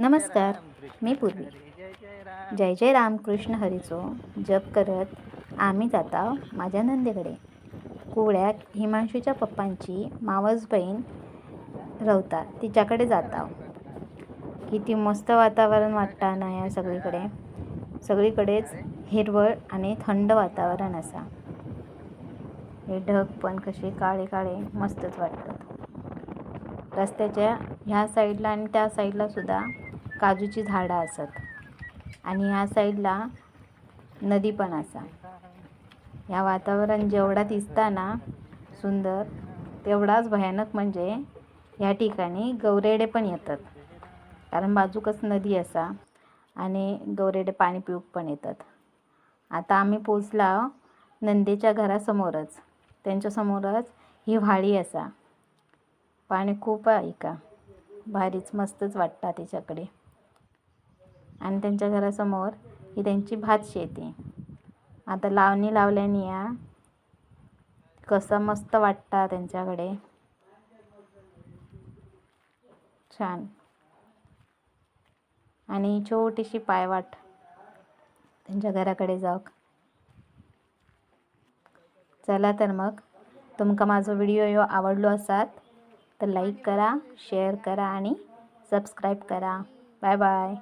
नमस्कार, मी पूर्वी. जय जय रामकृष्ण हरीचो जप करत आम्ही जाता माझ्या नंदेकडे. कुवळ्यात हिमांशूच्या पप्पांची मावस बहीण रवता तिच्याकडे जाता. किती मस्त वातावरण वाटतं ना या सगळीकडेच हिरवळ आणि थंड वातावरण असा. हे ढग पण कसे काळे काळे मस्तच वाटतात. रस्त्याच्या ह्या साईडला आणि त्या साईडला सुद्धा काजूची झाडं असत आणि ह्या साईडला नदी पण असा. ह्या वातावरण जेवढा दिसता ना सुंदर तेवढाच भयानक म्हणजे ह्या ठिकाणी गौरेडे पण येतात. कारण बाजूकच नदी असा आणि गौरेडे पाणी पिऊक पण येतात. आता आम्ही पोचला नंदेच्या घरासमोरच. त्यांच्यासमोरच ही व्हाळी असा. पाणी खूप आहे का भारीच मस्तच वाटतं तिच्याकडे. आणि त्यांच्या घरासमोर ही त्यांची भात शेती. आता लावणी लावल्याने या कसं मस्त वाटतं त्यांच्याकडे. छान. आणि छोटीशी पायवाट त्यांच्या घराकडे जाऊक. चला तर मग तुमका माझा व्हिडिओ आवडलो असात तर लाईक करा, शेअर करा आणि सबस्क्राईब करा. Bye bye.